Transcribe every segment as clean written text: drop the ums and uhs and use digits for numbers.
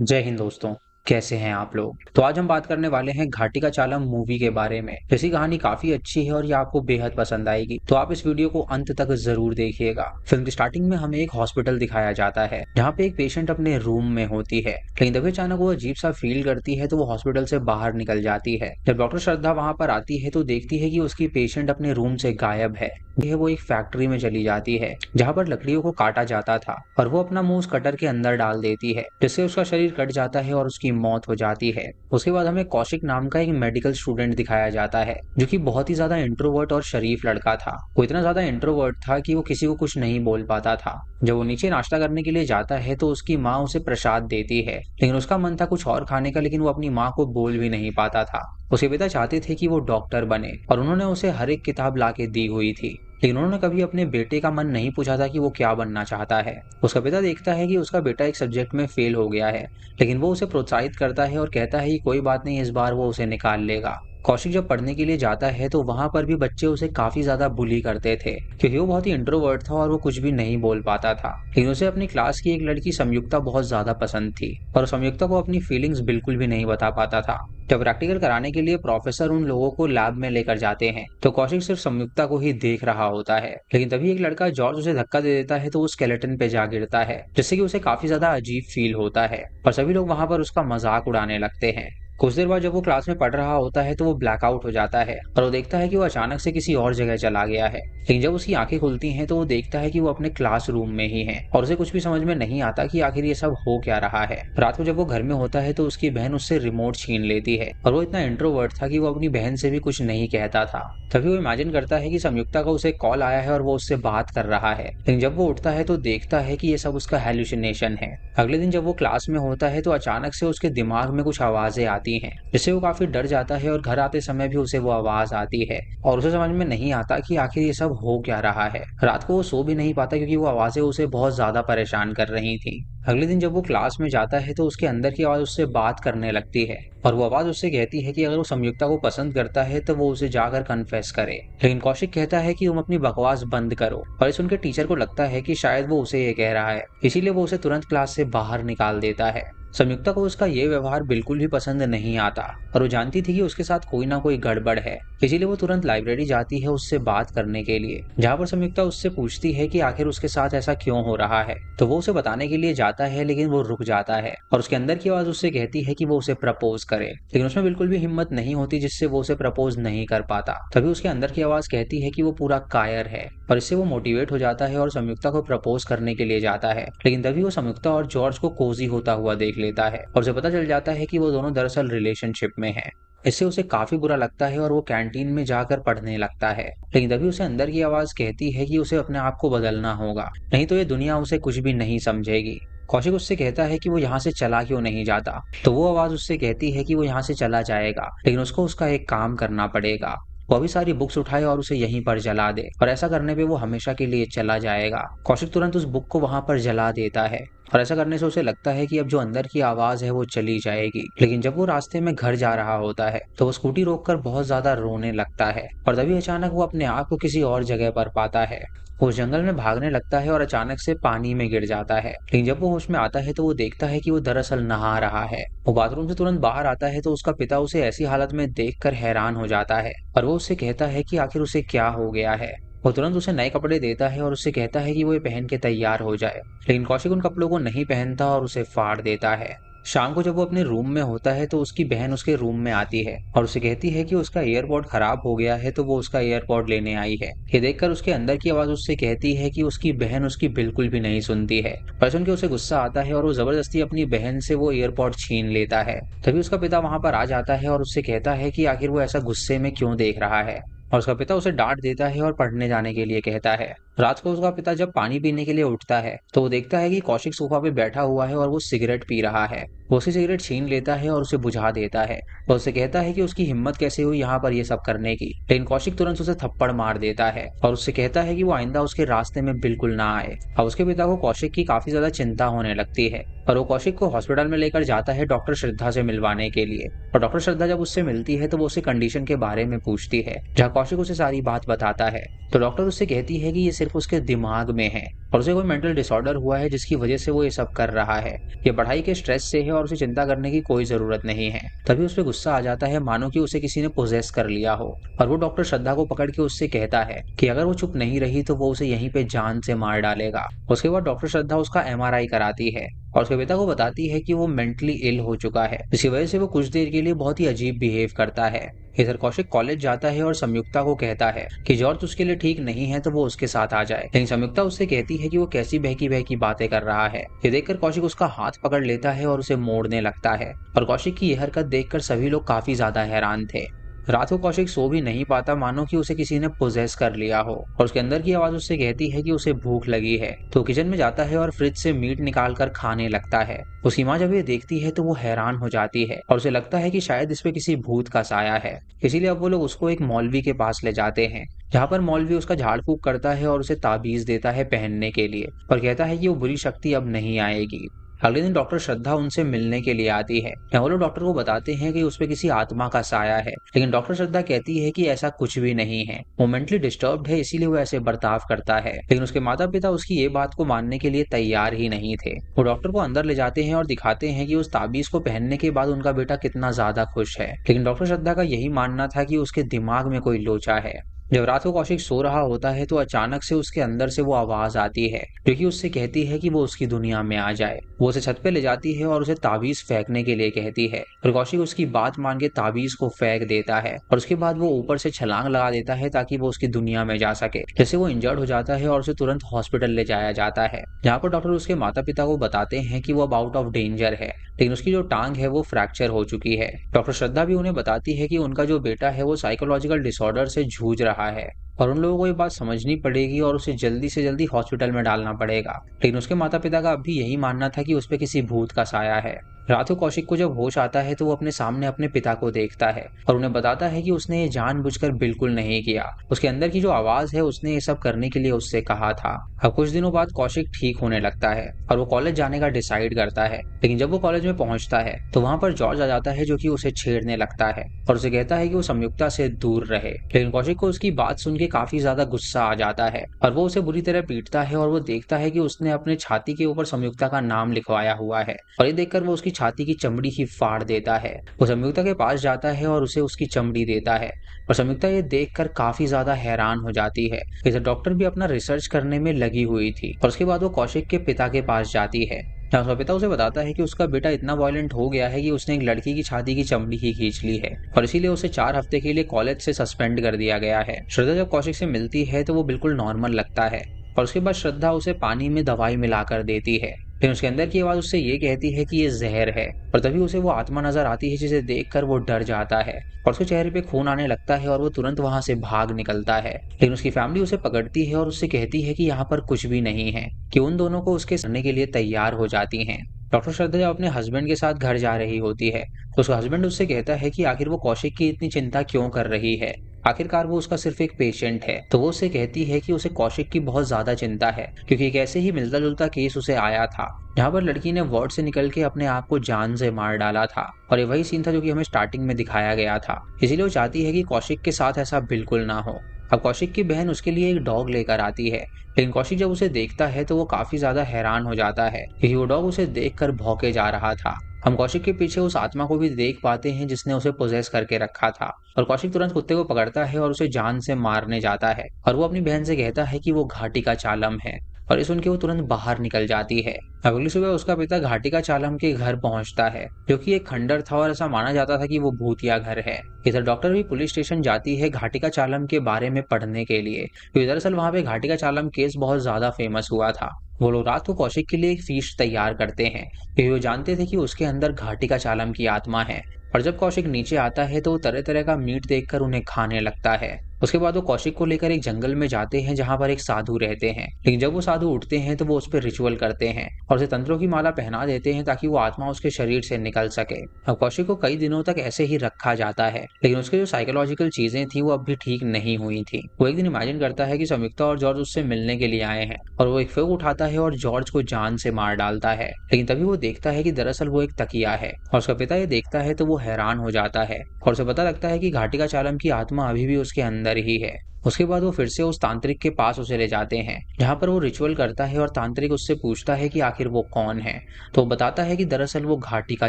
जय हिंद दोस्तों। कैसे हैं आप लोग। तो आज हम बात करने वाले हैं घाटी का चालम मूवी के बारे में। जैसी कहानी काफी अच्छी है और ये आपको बेहद पसंद आएगी, तो आप इस वीडियो को अंत तक जरूर देखिएगा। फिल्म की स्टार्टिंग में हमें एक हॉस्पिटल दिखाया जाता है जहाँ पे एक पेशेंट अपने रूम में होती है, लेकिन तभी अचानक वो अजीब सा फील करती है तो वो हॉस्पिटल से बाहर निकल जाती है। जब डॉक्टर श्रद्धा वहां पर आती है तो देखती है कि उसकी पेशेंट अपने रूम से गायब है। वो एक फैक्ट्री में चली जाती है जहाँ पर लकड़ियों को काटा जाता था और वो अपना मुंह उस कटर के अंदर डाल देती है, जिससे उसका शरीर कट जाता है और उसकी मौत हो जाती है। उसके बाद हमें कौशिक नाम का एक मेडिकल स्टूडेंट दिखाया जाता है जो कि बहुत ही ज्यादा इंट्रोवर्ट और शरीफ लड़का था। वो इतना ज्यादा इंट्रोवर्ट था कि वो किसी को कुछ नहीं बोल पाता था। जब वो नीचे नाश्ता करने के लिए जाता है तो उसकी माँ उसे प्रसाद देती है, लेकिन उसका मन था कुछ और खाने का, लेकिन वो अपनी माँ को बोल भी नहीं पाता था। उसके पिता चाहते थे कि वो डॉक्टर बने और उन्होंने उसे हर एक किताब ला के दी हुई थी, लेकिन उन्होंने कभी अपने बेटे का मन नहीं पूछा था कि वो क्या बनना चाहता है। उसका पिता देखता है कि उसका बेटा एक सब्जेक्ट में फेल हो गया है, लेकिन वो उसे प्रोत्साहित करता है और कहता है कि कोई बात नहीं, इस बार वो उसे निकाल लेगा। कौशिक जब पढ़ने के लिए जाता है तो वहां पर भी बच्चे उसे काफी ज्यादा बुली करते थे, क्योंकि वो बहुत ही इंट्रोवर्ट था और वो कुछ भी नहीं बोल पाता था। लेकिन उसे अपनी क्लास की एक लड़की संयुक्ता बहुत ज्यादा पसंद थी और संयुक्ता को अपनी फीलिंग्स बिल्कुल भी नहीं बता पाता था। जब प्रैक्टिकल कराने के लिए प्रोफेसर उन लोगों को लैब में लेकर जाते हैं तो कौशिक सिर्फ संयुक्ता को ही देख रहा होता है, लेकिन तभी एक लड़का जॉर्ज उसे धक्का दे देता है तो वो स्केलेटन पे जा गिरता है, जिससे कि उसे काफी ज्यादा अजीब फील होता है और सभी लोग वहां पर उसका मजाक उड़ाने लगते हैं। कुछ देर बाद जब वो क्लास में पढ़ रहा होता है तो वो ब्लैकआउट हो जाता है और वो देखता है कि वो अचानक से किसी और जगह चला गया है। लेकिन जब उसकी आंखें खुलती हैं तो वो देखता है कि वो अपने क्लासरूम में ही है और उसे कुछ भी समझ में नहीं आता कि आखिर ये सब हो क्या रहा है। रात को जब वो घर में होता है तो उसकी बहन उससे रिमोट छीन लेती है और वो इतना इंट्रोवर्ट था कि वो अपनी बहन से भी कुछ नहीं कहता था। तभी वो इमेजिन करता है कि संयुक्ता का उसे कॉल आया है और वो उससे बात कर रहा है, लेकिन जब वो उठता है तो देखता है कि ये सब उसका हेलुसिनेशन है। अगले दिन जब वो क्लास में होता है तो अचानक से उसके दिमाग में कुछ आवाजें आती हैं, जिससे वो काफी डर जाता है और घर आते समय भी उसे वो आवाज आती है और उसे समझ में नहीं आता कि आखिर ये सब हो क्या रहा है। रात को वो सो भी नहीं पाता क्योंकि वो आवाजें उसे बहुत ज्यादा परेशान कर रही थी। अगले दिन जब वो क्लास में जाता है तो उसके अंदर की आवाज उससे बात करने लगती है और वो आवाज उससे कहती है कि अगर वो संयुक्ता को पसंद करता है तो वो उसे जाकर कन्फेस करे। लेकिन कौशिक कहता है कि तुम अपनी बकवास बंद करो, और इस उनके टीचर को लगता है कि शायद वो उसे ये कह रहा है, इसीलिए वो उसे तुरंत क्लास से बाहर निकाल देता है। संयुक्ता को उसका ये व्यवहार बिल्कुल भी पसंद नहीं आता और वो जानती थी कि उसके साथ कोई ना कोई गड़बड़ है, इसीलिए वो तुरंत लाइब्रेरी जाती है उससे बात करने के लिए, जहाँ पर संयुक्ता उससे पूछती है कि आखिर उसके साथ ऐसा क्यों हो रहा है। तो वो उसे बताने के लिए जाता है, लेकिन वो रुक जाता है और उसके अंदर की आवाज उससे कहती है कि वो उसे प्रपोज करे, लेकिन उसमें बिल्कुल भी हिम्मत नहीं होती, जिससे वो उसे प्रपोज नहीं कर पाता। तभी उसके अंदर की आवाज कहती है कि वो पूरा कायर है और इससे वो मोटिवेट हो जाता है और संयुक्ता को प्रपोज करने के लिए जाता है। लेकिन तभी वो संयुक्ता और जॉर्ज को कोजी होता हुआ देख लेता है और उसे पता चल जाता है कि वो दोनों दरअसल रिलेशनशिप में हैं। इससे उसे काफी बुरा लगता है और वो कैंटीन में जाकर पढ़ने लगता है, लेकिन तभी उसे अंदर की आवाज कहती है कि उसे अपने आप को बदलना होगा, नहीं तो ये दुनिया उसे कुछ भी नहीं समझेगी। कौशिक उससे कहता है कि वो यहाँ से चला क्यों नहीं जाता, तो वो आवाज उससे कहती है कि वो यहाँ से चला जाएगा, लेकिन उसको उसका एक काम करना पड़ेगा। वो अभी सारी बुक्स उठाए और उसे यहीं पर जला दे, और ऐसा करने पे वो हमेशा के लिए चला जाएगा। कौशिक तुरंत उस बुक को वहां पर जला देता है और ऐसा करने से उसे लगता है कि अब जो अंदर की आवाज है वो चली जाएगी। लेकिन जब वो रास्ते में घर जा रहा होता है तो वो स्कूटी रोककर बहुत ज्यादा रोने लगता है और तभी अचानक वो अपने आप को किसी और जगह पर पाता है। वो जंगल में भागने लगता है और अचानक से पानी में गिर जाता है, लेकिन जब वो होश में आता है तो वो देखता है कि वो दरअसल नहा रहा है। वो बाथरूम से तुरंत बाहर आता है तो उसका पिता उसे ऐसी हालत में देखकर हैरान हो जाता है और वो उससे कहता है कि आखिर उसे क्या हो गया है। वो तुरंत उसे नए कपड़े देता है और उससे कहता है कि वो ये पहन के तैयार हो जाए, लेकिन कौशिक उन कपड़ों को नहीं पहनता और उसे फाड़ देता है। शाम को जब वो अपने रूम में होता है तो उसकी बहन उसके रूम में आती है और उसे कहती है कि उसका एयरपॉड खराब हो गया है, तो वो उसका एयरपॉड लेने आई है। ये देखकर उसके अंदर की आवाज उससे कहती है कि उसकी बहन उसकी बिल्कुल भी नहीं सुनती है, पर सुन के उसे गुस्सा आता है और वो जबरदस्ती अपनी बहन से वो एयरपॉड छीन लेता है। तभी उसका पिता वहां पर आ जाता है और उससे कहता है कि आखिर वो ऐसा गुस्से में क्यों देख रहा है, और उसका पिता उसे डांट देता है और पढ़ने जाने के लिए कहता है। रात को उसका पिता जब पानी पीने के लिए उठता है तो वो देखता है कि कौशिक सोफा पे बैठा हुआ है और वो सिगरेट पी रहा है। वो उसकी सिगरेट छीन लेता है और उसे बुझा देता है और उसे कहता है कि उसकी हिम्मत कैसे हुई यहाँ पर ये सब करने की, लेकिन कौशिक तुरंत उसे थप्पड़ मार देता है और उससे कहता है कि वो आइंदा उसके रास्ते में बिल्कुल ना आए। अब उसके पिता को कौशिक की काफी ज्यादा चिंता होने लगती है और वो कौशिक को हॉस्पिटल में लेकर जाता है डॉक्टर श्रद्धा से मिलवाने के लिए। और डॉक्टर श्रद्धा जब उससे मिलती है तो वो उसे कंडीशन के बारे में पूछती है, जहाँ कौशिक उसे सारी बात बताता है। तो डॉक्टर उससे कहती है कि ये सिर्फ सिर्फ उसके दिमाग में है और उसे कोई मेंटल डिसऑर्डर हुआ है जिसकी वजह से वो ये सब कर रहा है। ये पढ़ाई के स्ट्रेस से है और उसे चिंता करने की कोई जरूरत नहीं है। तभी उस पर गुस्सा आ जाता है, मानो कि उसे किसी ने पोजेस कर लिया हो, और वो डॉक्टर श्रद्धा को पकड़ के उससे कहता है कि अगर वो चुप नहीं रही तो वो उसे यहीं पे जान से मार डालेगा। उसके बाद डॉक्टर श्रद्धा उसका एमआरआई कराती है और उसके पिता को बताती है कि वो मेंटली इल हो चुका है, जिसकी वजह से वो कुछ देर के लिए बहुत ही अजीब बिहेव करता है। इधर कौशिक कॉलेज जाता है और संयुक्ता को कहता है कि जॉर्ज उसके लिए ठीक नहीं है तो वो उसके साथ आ जाए, लेकिन संयुक्ता उससे कहती है कि वो कैसी बहकी बहकी बातें कर रहा है। ये देखकर कौशिक उसका हाथ पकड़ लेता है और उसे मोड़ने लगता है, और कौशिक की यह हरकत देखकर सभी लोग काफी ज्यादा हैरान थे। रात को कौशिक सो भी नहीं पाता, मानो कि उसे किसी ने पोजेस कर लिया हो, और उसके अंदर की आवाज उससे कहती है कि उसे भूख लगी है। तो किचन में जाता है और फ्रिज से मीट निकाल कर खाने लगता है। उसकी माँ जब ये देखती है तो वो हैरान हो जाती है और उसे लगता है कि शायद इस पे किसी भूत का साया है। इसीलिए अब वो लोग उसको एक मौलवी के पास ले जाते हैं, जहाँ पर मौलवी उसका झाड़ फूक करता है और उसे ताबीज देता है पहनने के लिए, और कहता है कि वो बुरी शक्ति अब नहीं आएगी। अगले दिन डॉक्टर श्रद्धा उनसे मिलने के लिए आती है। यहाँ वो लोग डॉक्टर को बताते हैं कि उसपे किसी आत्मा का साया है, लेकिन डॉक्टर श्रद्धा कहती है कि ऐसा कुछ भी नहीं है, वो मेंटली डिस्टर्ब्ड है, इसीलिए वो ऐसे बर्ताव करता है। लेकिन उसके माता पिता उसकी ये बात को मानने के लिए तैयार ही नहीं थे। वो डॉक्टर को अंदर ले जाते हैं और दिखाते हैं कि उस ताबीज को पहनने के बाद उनका बेटा कितना ज्यादा खुश है, लेकिन डॉक्टर श्रद्धा का यही मानना था कि उसके दिमाग में कोई लोचा है। जब रात को कौशिक सो रहा होता है तो अचानक से उसके अंदर से वो आवाज आती है जो कि उससे कहती है कि वो उसकी दुनिया में आ जाए। वो उसे छत पे ले जाती है और उसे ताबीज फेंकने के लिए कहती है, और कौशिक उसकी बात मान के ताबीज को फेंक देता है, और उसके बाद वो ऊपर से छलांग लगा देता है ताकि वो उसकी दुनिया में जा सके। जैसे वो इंजर्ड हो जाता है और उसे तुरंत हॉस्पिटल ले जाया जाता है, जहाँ पर डॉक्टर उसके माता पिता को बताते हैं कि वो अब आउट ऑफ डेंजर है, लेकिन उसकी जो टांग है वो फ्रैक्चर हो चुकी है। डॉक्टर श्रद्धा भी उन्हें बताती है कि उनका जो बेटा है वो साइकोलॉजिकल डिसऑर्डर से जूझ रहा है और उन लोगों को ये बात समझनी पड़ेगी और उसे जल्दी से जल्दी हॉस्पिटल में डालना पड़ेगा। लेकिन उसके माता पिता का अब भी यही मानना था कि उस पे किसी भूत का साया है। रात को कौशिक को जब होश आता है तो वो अपने सामने अपने पिता को देखता है और उन्हें बताता है कि उसने ये जानबूझकर बिल्कुल नहीं किया। उसके अंदर की जो आवाज है उसने ये सब करने के लिए उससे कहा था। अब कुछ दिनों बाद कौशिक ठीक होने लगता है और वो कॉलेज जाने का डिसाइड करता है, लेकिन जब वो कॉलेज में पहुंचता है तो वहां पर जॉर्ज आ जाता है जो कि उसे छेड़ने लगता है और उसे कहता है कि वो संयुक्ता से दूर रहे। लेकिन कौशिक को उसकी बात सुन के काफी ज्यादा गुस्सा आ जाता है और वो उसे बुरी तरह पीटता है और वो देखता है कि उसने अपने छाती के ऊपर संयुक्ता का नाम लिखवाया हुआ है, और ये देखकर वो उसकी छाती की चमड़ी ही फाड़ देता है। वो संयुक्ता के पास जाता है और उसे उसकी चमड़ी देता है, और संयुक्ता ये देखकर काफी ज्यादा हैरान हो जाती है। इधर डॉक्टर भी अपना रिसर्च करने में लगी हुई थी, और उसके बाद वो कौशिक के पिता के पास जाती है, जहाँ उसका पिता उसे बताता है कि उसका बेटा इतना वायलेंट हो गया है कि उसने एक लड़की की छाती की चमड़ी ही खींच ली है और इसीलिए उसे 4 हफ्ते के लिए कॉलेज से सस्पेंड कर दिया गया है। श्रद्धा जब कौशिक से मिलती है तो वो बिल्कुल नॉर्मल लगता है, और उसके बाद श्रद्धा उसे पानी में दवाई मिलाकर देती है, लेकिन उसके अंदर की आवाज उससे ये कहती है कि ये जहर है, और तभी उसे वो आत्मा नजर आती है जिसे देखकर वो डर जाता है और उसके चेहरे पे खून आने लगता है और वो तुरंत वहां से भाग निकलता है। लेकिन उसकी फैमिली उसे पकड़ती है और उससे कहती है कि यहाँ पर कुछ भी नहीं है, कि उन दोनों को उसके करने के लिए तैयार हो जाती हैं। डॉक्टर श्रद्धा जब अपने हस्बैंड के साथ घर जा रही होती है तो उसका हस्बैंड उससे कहता है कि आखिर वो कौशिक की इतनी चिंता क्यों कर रही है, आखिरकार वो उसका सिर्फ एक पेशेंट है। तो वो उससे कहती है कि उसे कौशिक की बहुत ज्यादा चिंता है, क्योंकि एक ऐसे ही मिलता जुलता केस उसे आया था जहाँ पर लड़की ने वार्ड से निकल के अपने आप को जान से मार डाला था, और ये वही सीन था जो कि हमें स्टार्टिंग में दिखाया गया था। इसीलिए वो चाहती है कि कौशिक के साथ ऐसा बिल्कुल ना हो। अब कौशिक की बहन उसके लिए एक डॉग लेकर आती है, लेकिन कौशिक जब उसे देखता है तो वो काफी ज्यादा हैरान हो जाता है क्योंकि वो डॉग उसे देखकर भौंके जा रहा था। हम कौशिक के पीछे उस आत्मा को भी देख पाते हैं जिसने उसे पोजेस करके रखा था, और कौशिक तुरंत कुत्ते को पकड़ता है और उसे जान से मारने जाता है, और वो अपनी बहन से कहता है कि वो घाटी का चालम है, और ये सुन के वो तुरंत बाहर निकल जाती है। अगली सुबह उसका पिता घाटी का चालम के घर पहुंचता है जो कि एक खंडर था और ऐसा माना जाता था कि वो भूतिया घर है। इधर डॉक्टर भी पुलिस स्टेशन जाती है घाटी का चालम के बारे में पढ़ने के लिए, क्योंकि दरअसल वहां पे घाटी का चालम केस बहुत ज्यादा फेमस हुआ था। वो लोग रात को कौशिक के लिए एक फीस्ट तैयार करते हैं क्योंकि वो जानते थे कि उसके अंदर घाटी का चालम की आत्मा है, और जब कौशिक नीचे आता है तो वो तरह तरह का मीट देखकर उन्हें खाने लगता है। उसके बाद वो कौशिक को लेकर एक जंगल में जाते हैं जहाँ पर एक साधु रहते हैं, लेकिन जब वो साधु उठते हैं तो वो उस पर रिचुअल करते हैं और उसे तंत्रों की माला पहना देते हैं ताकि वो आत्मा उसके शरीर से निकल सके। अब कौशिक को कई दिनों तक ऐसे ही रखा जाता है, लेकिन उसके जो साइकोलॉजिकल चीजें थी वो अब भी ठीक नहीं हुई थी। वो एक दिन इमेजिन करता है कि संयुक्ता और जॉर्ज उससे मिलने के लिए आए हैं, और वो एक फेंक उठाता है और जॉर्ज को जान से मार डालता है, लेकिन तभी वो देखता है कि दरअसल वो एक तकिया है, और उसका पिता ये देखता है तो वो हैरान हो जाता है और उसे पता लगता है कि घाटी का चालम की आत्मा अभी भी उसके अंदर अंदर ही है। उसके बाद वो फिर से उस तांत्रिक के पास उसे ले जाते हैं, जहाँ पर वो रिचुअल करता है और तांत्रिक उससे पूछता है कि आखिर वो कौन है। तो वो बताता है कि दरअसल वो घाटी का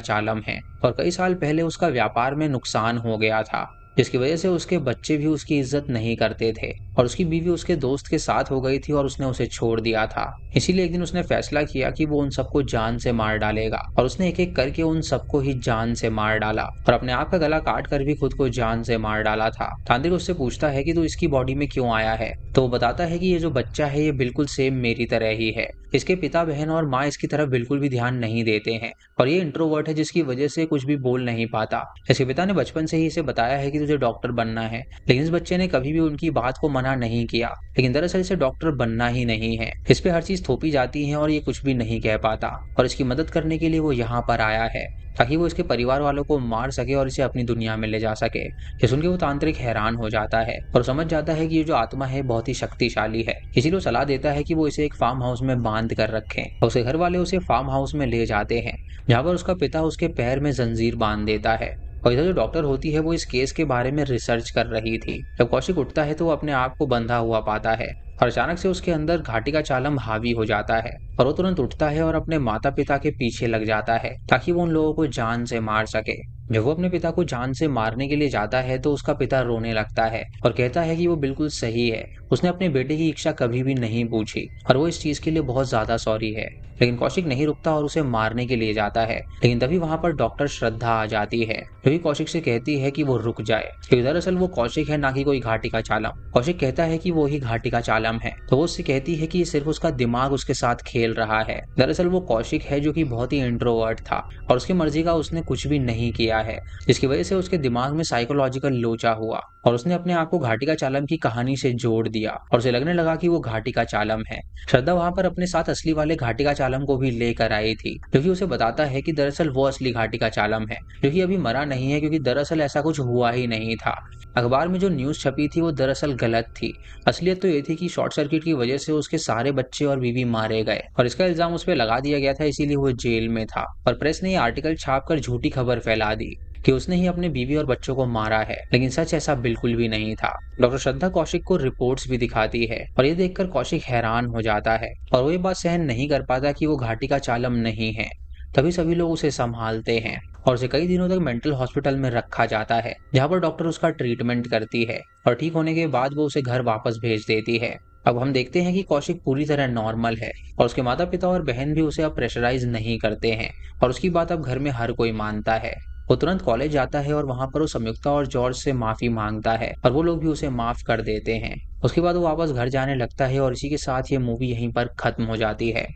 चालम है और कई साल पहले उसका व्यापार में नुकसान हो गया था, जिसकी वजह से उसके बच्चे भी उसकी इज्जत नहीं करते थे और उसकी बीवी उसके दोस्त के साथ हो गई थी और उसने उसे छोड़ दिया था। इसीलिए एक दिन उसने फैसला किया कि वो उन सबको जान से मार डालेगा और उसने एक एक करके उन सबको ही जान से मार डाला और अपने आप का गला काट कर भी खुद को जान से मार डाला था। तांत्रिक उससे पूछता है कि तू इसकी बॉडी में क्यों आया है। तो वो बताता है कि ये जो बच्चा है ये बिल्कुल सेम मेरी तरह ही है। इसके पिता बहन और माँ इसकी तरफ बिल्कुल भी ध्यान नहीं देते हैं और ये इंट्रोवर्ट है, जिसकी वजह से कुछ भी बोल नहीं पाता। इसके पिता ने बचपन से ही इसे बताया है कि तुझे डॉक्टर बनना है, लेकिन इस बच्चे ने कभी भी उनकी बात को मना नहीं किया। लेकिन दरअसल इसे डॉक्टर बनना ही नहीं है। इस पे हर चीज थोपी जाती है और ये कुछ भी नहीं कह पाता और इसकी मदद करने के लिए वो यहाँ पर आया है ताकि वो इसके परिवार वालों को मार सके और इसे अपनी दुनिया में ले जा सके। ये सुन के वो तांत्रिक हैरान हो जाता है और समझ जाता है कि ये जो आत्मा है बहुत ही शक्तिशाली है। इसीलिए वो सलाह देता है कि वो इसे एक फार्म हाउस में बांध कर रखें और उसके घर वाले उसे फार्म हाउस में ले जाते हैं, जहाँ पर उसका पिता उसके पैर में जंजीर बांध देता है। और इधर जो डॉक्टर होती है वो इस केस के बारे में रिसर्च कर रही थी। जब कौशिक उठता है तो वो अपने आप को बंधा हुआ पाता है और अचानक से उसके अंदर घाटी का चालम हावी हो जाता है और वो तुरंत उठता है और अपने माता पिता के पीछे लग जाता है ताकि वो उन लोगों को जान से मार सके। जब वो अपने पिता को जान से मारने के लिए जाता है तो उसका पिता रोने लगता है और कहता है कि वो बिल्कुल सही है, उसने अपने बेटे की इच्छा कभी भी नहीं पूछी और वो इस चीज के लिए बहुत ज्यादा सॉरी है। लेकिन कौशिक नहीं रुकता और उसे मारने के लिए जाता है। लेकिन तभी वहां पर डॉक्टर श्रद्धा आ जाती है, जो कि कौशिक से कहती है कि वो रुक जाए, क्योंकि दरअसल वो कौशिक है, ना कि कोई घाटी का चालम। कौशिक कहता है कि वो ही घाटी का चालम है, तो वो उससे कहती है कि सिर्फ उसका दिमाग उसके साथ खेल रहा है। दरअसल वो कौशिक है जो कि बहुत ही इंट्रोवर्ट था और उसकी मर्जी का उसने कुछ भी नहीं किया है, जिसकी वजह से उसके दिमाग में साइकोलॉजिकल लोचा हुआ और उसने अपने आप को घाटी का चालम की कहानी से जोड़ दिया और उसे लगने लगा कि वो घाटी का चालम है। श्रद्धा वहां पर अपने साथ असली वाले घाटी का चालम को भी लेकर आई थी, जो कि उसे बताता है कि दरअसल वो असली घाटी का चालम है, जो कि अभी मरा नहीं है, क्योंकि दरअसल ऐसा कुछ हुआ ही नहीं था। अखबार में जो न्यूज छपी थी वो दरअसल गलत थी। असलियत तो ये थी कि शॉर्ट सर्किट की वजह से उसके सारे बच्चे और बीवी मारे गए और इसका इल्जाम उस पर लगा दिया गया था, इसीलिए वो जेल में था। और प्रेस ने ये आर्टिकल छापकर झूठी खबर फैला दी कि उसने ही अपने बीवी और बच्चों को मारा है, लेकिन सच ऐसा बिल्कुल भी नहीं था। डॉक्टर श्रद्धा कौशिक को रिपोर्ट्स भी दिखाती है और ये देखकर कौशिक हैरान हो जाता है और वो ये बात सहन नहीं कर पाता कि वो घाटी का चालम नहीं है। तभी सभी लोग उसे संभालते हैं और उसे कई दिनों तक मेंटल हॉस्पिटल में रखा जाता है, जहाँ पर डॉक्टर उसका ट्रीटमेंट करती है और ठीक होने के बाद वो उसे घर वापस भेज देती है। अब हम देखते हैं कि कौशिक पूरी तरह नॉर्मल है और उसके माता पिता और बहन भी उसे अब प्रेशराइज नहीं करते हैं और उसकी बात अब घर में हर कोई मानता है। वो तुरंत कॉलेज जाता है और वहां पर वो संयुक्ता और जॉर्ज से माफी मांगता है और वो लोग भी उसे माफ कर देते हैं। उसके बाद वो वापस घर जाने लगता है और इसी के साथ ये मूवी यहीं पर खत्म हो जाती है।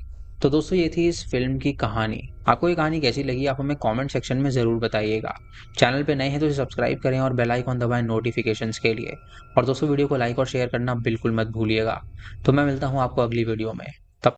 तो दोस्तों ये थी इस फिल्म की कहानी। आपको ये कहानी कैसी लगी आप हमें कमेंट सेक्शन में जरूर बताइएगा। चैनल पे नए हैं तो इसे सब्सक्राइब करें और बेल आइकन दबाएं नोटिफिकेशंस के लिए। और दोस्तों वीडियो को लाइक और शेयर करना बिल्कुल मत भूलिएगा। तो मैं मिलता हूँ आपको अगली वीडियो में।